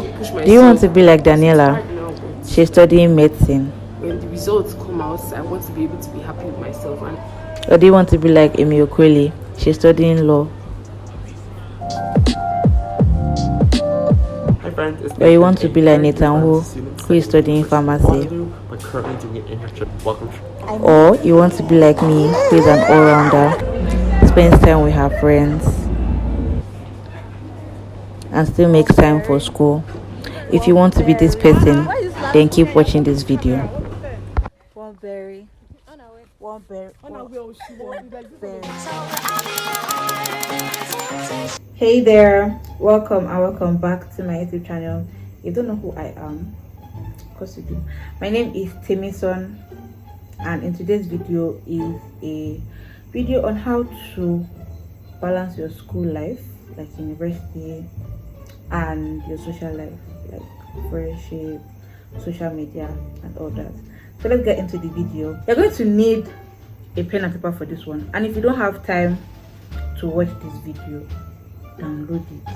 push myself. Do you want to be like It's Daniela? hard now, but She's studying medicine. when the results come out, I want to be able to be happy with myself. And Or do you want to be like Emi Okweli? She's studying law. Hi friends, it's Or you want to be like Nathan Nathan Wu, who is studying pharmacy. but currently doing an internship. Welcome. Or you want to be like me, who is an all-rounder, spends time with her friends, and still makes time for school. If you want to be this person, then keep watching this video. One berry. One berry. Hey there, welcome and welcome back to my YouTube channel. You don't know who I am, of course you do. My name is Temisan, and in today's video is a video on how to balance your school life, like university, and your social life, like friendship, social media, and all that. So let's get into the video. You're going to need a pen and paper for this one, and if you don't have time to watch this video, download it.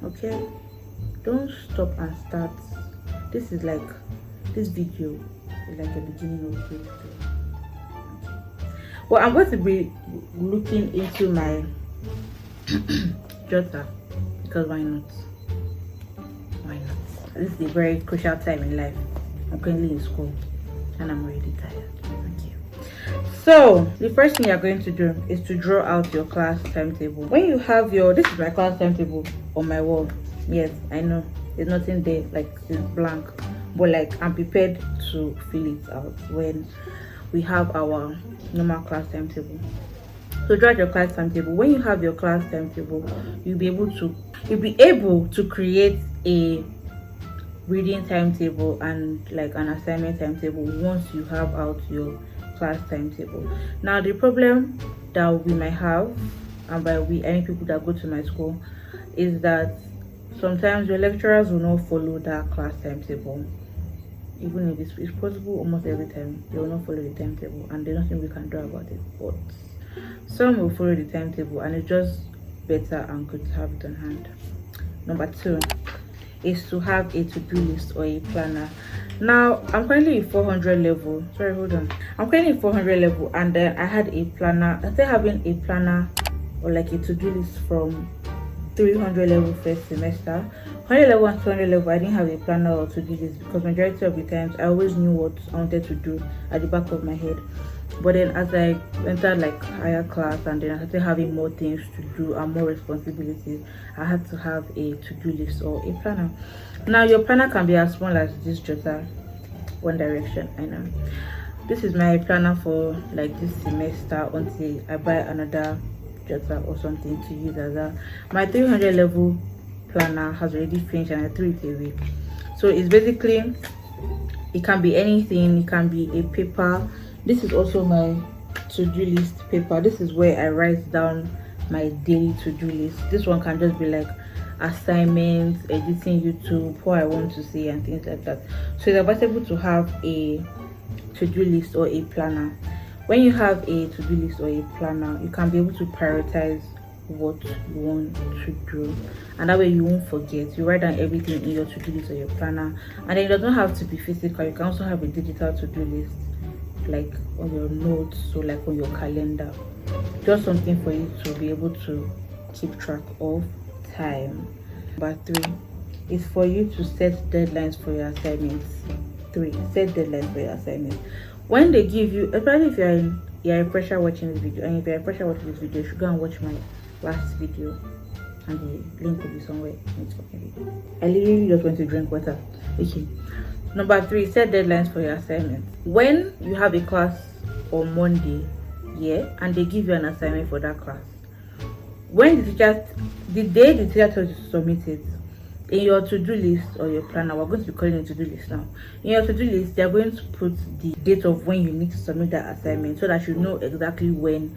Okay, don't stop and start. This video is like the beginning of grade 3. Well, I'm going to be looking into my jotter, because why not? This is a very crucial time in life. I'm currently in school and I'm already tired. Thank you. So the first thing you're going to do is to draw out your class timetable. When you have this is my class timetable on my wall. Yes, I know there's nothing there, like it's blank, but like I'm prepared to fill it out when we have our normal class timetable. So draw your class timetable. When you have your class timetable, you'll be able to create a reading timetable and like an assignment timetable once you have out your class timetable. Now the problem that we might have, and by we any people that go to my school, is that sometimes your lecturers will not follow that class timetable. Even if it's possible, almost every time they will not follow the timetable, and there's nothing we can do about it. But some will follow the timetable, and it's just better and good to have it on hand. Number 2 is to have a to-do list or a planner. Now I'm currently in 400 level. I'm currently in 400 level, and then I had a planner. I started having a planner or like a to-do list from 300 level first semester. 100 level and 200 level, I didn't have a planner or to-do list because majority of the times I always knew what I wanted to do at the back of my head. But then as I entered like higher class, and then I started having more things to do and more responsibilities, I had to have a to-do list or a planner. Now your planner can be as small as this jotter, One Direction, I know. This is my planner for like this semester until I buy another jotter or something to use as a. My 300 level planner has already finished and I threw it away. So it's basically, it can be anything. It can be a paper. This is also my to-do list paper. This is where I write down my daily to-do list. This one can just be like assignments, editing YouTube, what I want to see, and things like that. So it's advisable to have a to-do list or a planner. When you have a to-do list or a planner, you can be able to prioritize what you want to do, and that way you won't forget. You write down everything in your to-do list or your planner, and then it doesn't have to be physical. You can also have a digital to-do list, like on your notes, so like on your calendar, just something for you to be able to keep track of time. Number 3 is for you to set deadlines for your assignments. Set deadlines for your assignments. When they give you, especially if you're a fresher watching this video, and if you're a fresher watching this video, you should go and watch my last video, and the link will be somewhere in this fucking video. I literally just went to drink water. Okay. Number 3, set deadlines for your assignments. When you have a class on Monday, and they give you an assignment for that class, when the day the teacher tells you to submit it, in your to-do list or your planner, we're going to be calling it to-do list now. In your to-do list, they're going to put the date of when you need to submit that assignment, so that you know exactly when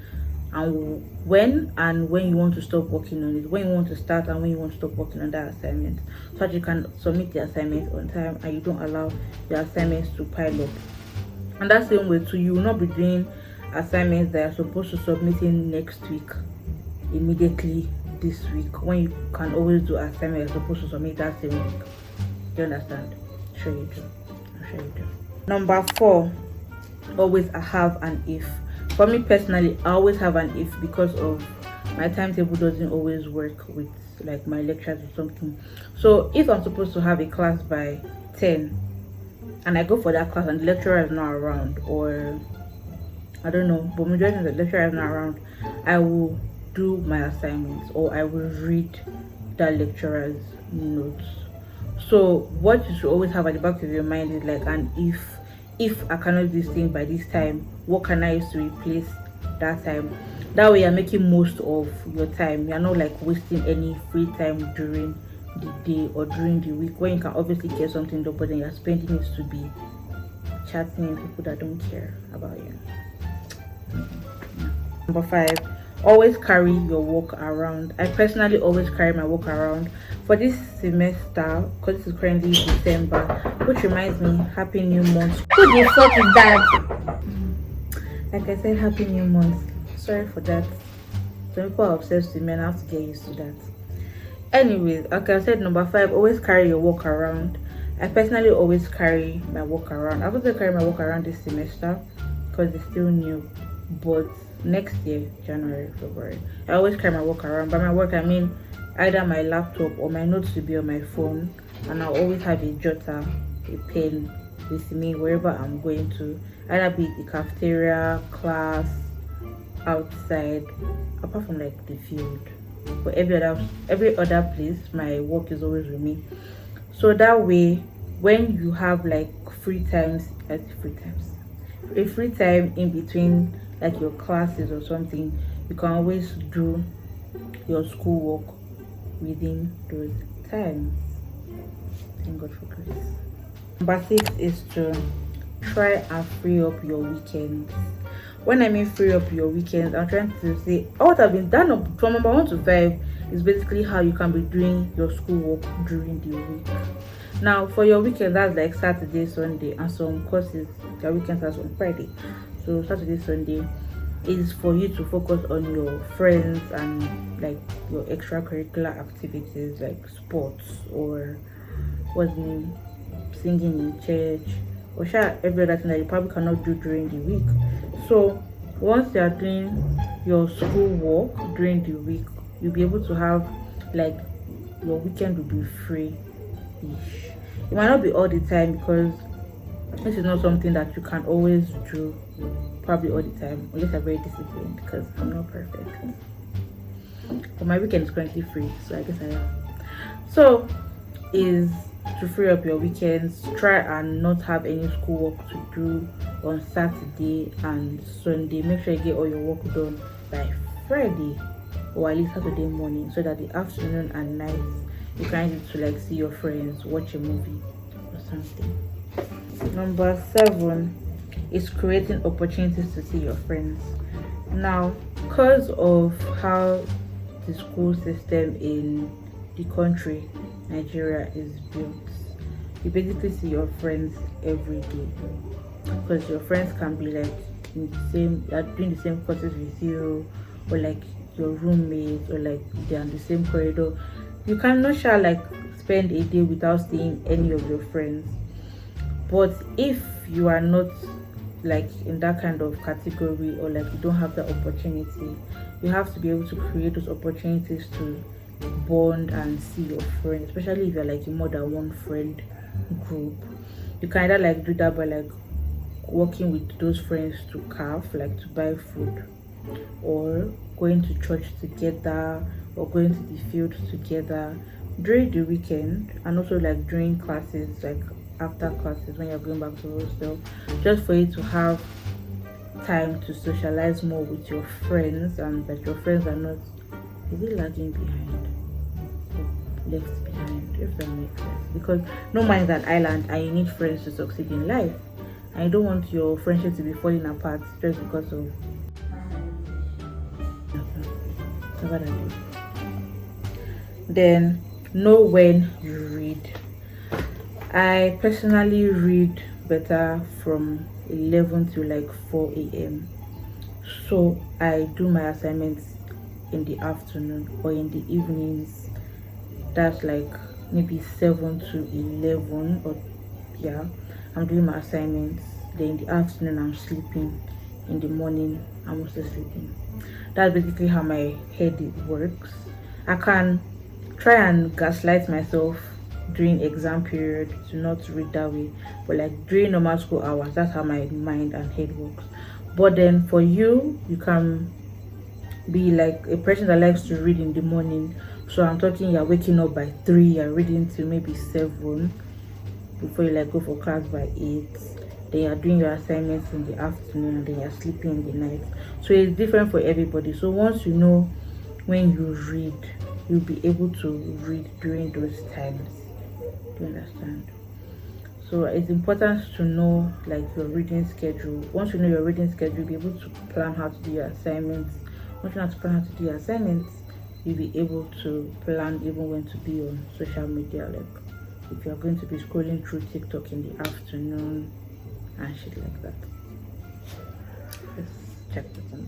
you want to stop working on it, when you want to start and when you want to stop working on that assignment, so that you can submit the assignment on time and you don't allow your assignments to pile up. And that same way too, you will not be doing assignments that are supposed to submit in next week immediately this week when you can always do assignment you're supposed to submit that same week? Do you understand? Sure you do. I'm sure you do. Number 4, always have an if. For me personally, I always have an if because of my timetable doesn't always work with like my lectures or something. So if I'm supposed to have a class by 10 and I go for that class and the lecturer is not around, or I don't know, but majority of the lecturer is not around, I will do my assignments or I will read that lecturer's notes. So what you should always have at the back of your mind is like an if I cannot do this thing by this time, what can I use to replace that time? That way you're making most of your time. You're not like wasting any free time during the day or during the week when you can obviously get something done, but then you're spending it to be chatting with people that don't care about you. Number 5, always carry your work around. I personally always carry my work around. For this semester, because this is currently December, which reminds me, Happy New Month. Who the fuck is that? Like I said, Happy New Month. Sorry for that. Some people are obsessed with me and I have to get used to that. Anyways, like I said, number 5, always carry your work around. I personally always carry my work around. I was going to carry my work around this semester because it's still new, but next year, January, February, I always carry my work around. By my work, I mean either my laptop or my notes will be on my phone, and I'll always have a jotter, a pen with me wherever I'm going to, either be it the cafeteria, class, outside, apart from like the field. But every other place, my work is always with me. So that way, when you have like a free time in between like your classes or something, you can always do your schoolwork within those times. Thank God for grace. Number 6 is to try and free up your weekends. When I mean free up your weekends, I'm trying to say what I've been done from number 1 to 5 is basically how you can be doing your schoolwork during the week. Now for your weekend, that's like Saturday, Sunday, and some courses their weekends are on Friday. So Saturday, Sunday is for you to focus on your friends and like your extracurricular activities like sports or singing in church or every other thing that you probably cannot do during the week. So once you are doing your school work during the week, you'll be able to have like your weekend will be free-ish. It might not be all the time because this is not something that you can always do probably all the time unless you're very disciplined, because I'm not perfect. But my weekend is currently free, so I guess I am. So is to free up your weekends. Try and not have any schoolwork to do on Saturday and Sunday. Make sure you get all your work done by Friday or at least Saturday morning, so that the afternoon and night you can use it to like see your friends, watch a movie or something. Number 7 is creating opportunities to see your friends. Now, because of how the school system in the country Nigeria is built, you basically see your friends every day, because your friends can be like in the same, doing the same courses with you, or like your roommates, or like they're in the same corridor. You cannot shall like spend a day without seeing any of your friends. But if you are not like in that kind of category, or like you don't have that opportunity, you have to be able to create those opportunities to bond and see your friends, especially if you're like in more than one friend group. You can either like do that by like working with those friends to carve, like to buy food, or going to church together, or going to the field together during the weekend, and also like during classes, like after classes when you're going back to hostel, just for you to have time to socialize more with your friends, and that your friends are not lagging behind or left behind, if that makes sense. Because no man is an island and you need friends to succeed in life, and you don't want your friendship to be falling apart just because of whatever that is. Then know when you read. I personally read better from 11 to like 4 a.m. So I do my assignments in the afternoon or in the evenings. That's like maybe 7 to 11, or yeah, I'm doing my assignments. Then in the afternoon I'm sleeping. In the morning I'm also sleeping. That's basically how my head works. I can try and gaslight myself during exam period to not read that way, but like during normal school hours, that's how my mind and head works. But then for you, you can be like a person that likes to read in the morning. So I'm talking, you're waking up by 3, you're reading till maybe 7 before you like go for class by 8. Then you're doing your assignments in the afternoon, and then you're sleeping in the night. So it's different for everybody. So once you know when you read, you'll be able to read during those times. Do you understand? So it's important to know like your reading schedule. Once you know your reading schedule, you'll be able to plan how to do your assignments. Once you know how to plan how to do your assignments, you'll be able to plan even when to be on social media. Like if you're going to be scrolling through TikTok in the afternoon and shit like that. Let's check the time.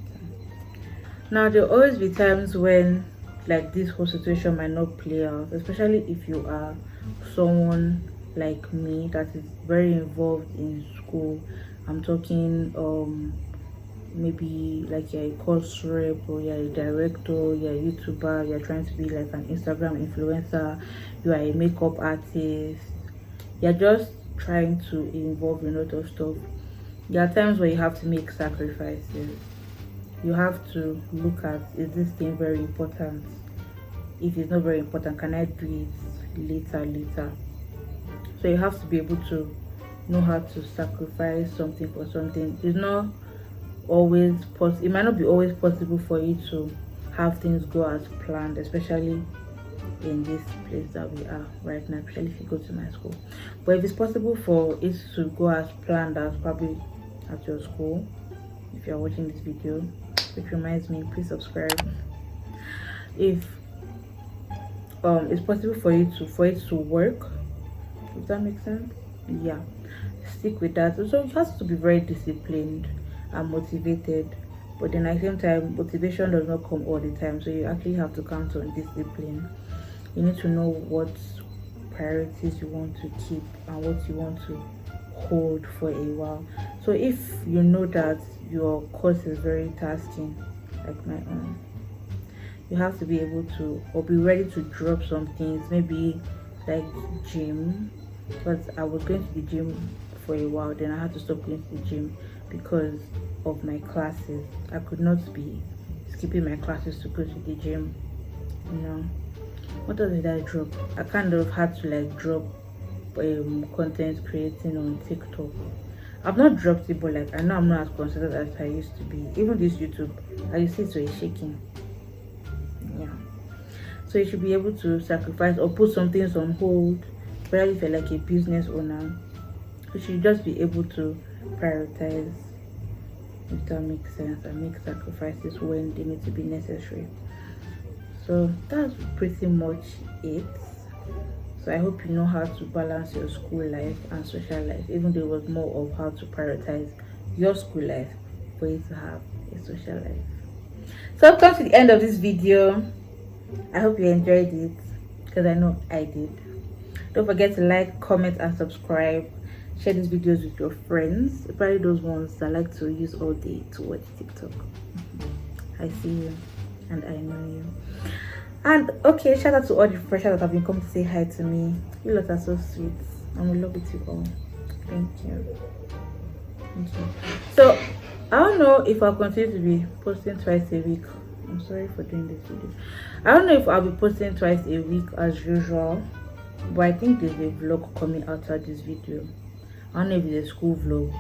Now there'll always be times when like this whole situation might not play out, especially if you are someone like me that is very involved in school. I'm talking maybe like you're a course rep, or you're a director, you're a YouTuber, you're trying to be like an Instagram influencer, you are a makeup artist, you're just trying to involve in a lot of stuff. There are times where you have to make sacrifices. You have to look at, is this thing very important? If it's not very important, can I do it later? So you have to be able to know how to sacrifice something for something. It's not always possible. It might not be always possible for you to have things go as planned, especially in this place that we are right now, especially if you go to my school. But if it's possible for it to go as planned, as probably at your school, if you're watching this video, which reminds me, please subscribe. If it's possible for it to work, does that make sense? Yeah, stick with that. So you have to be very disciplined and motivated, but then at the same time, motivation does not come all the time, so you actually have to count on discipline. You need to know what priorities you want to keep and what you want to hold for a while. So if you know that your course is very tasking, like my own, you have to be able to, or be ready to drop some things, maybe like gym, because I was going to the gym for a while, then I had to stop going to the gym because of my classes. I could not be skipping my classes to go to the gym, you know. What else did I drop? I kind of had to like drop content creating on TikTok. I've not dropped it, but like I know I'm not as considered as I used to be. Even this YouTube, as you see, so it's shaking. Yeah. So you should be able to sacrifice or put some things on hold, especially if you're like a business owner. You should just be able to prioritize, if that makes sense, and make sacrifices when they need to be necessary. So that's pretty much it. So I hope you know how to balance your school life and social life, even though it was more of how to prioritize your school life for you to have a social life. So I've come to the end of this video. I hope you enjoyed it, because I know I did. Don't forget to like, comment, and subscribe. Share these videos with your friends, especially those ones that like to use all day to watch TikTok. I see you and I know you. And okay, shout out to all the freshers that have been coming to say hi to me. You lot are so sweet, and we love you all. Thank you. So I don't know if I'll continue to be posting twice a week. I'm sorry for doing this video. I don't know if I'll be posting twice a week as usual, but I think there's a vlog coming after this video. I don't know if it's a school vlog,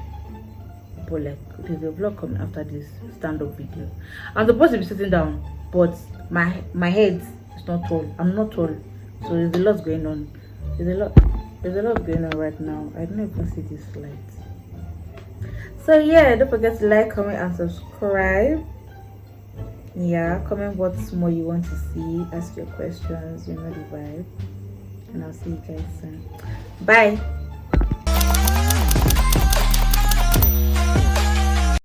but like there's a vlog coming after this stand-up video. I'm supposed to be sitting down, but my head is not tall. I'm not tall, so there's a lot going on. There's a lot going on right now. I don't know if you can see this light. So yeah, don't forget to like, comment, and subscribe. Yeah, comment what more you want to see, ask your questions, you know the vibe, and I'll see you guys soon. Bye.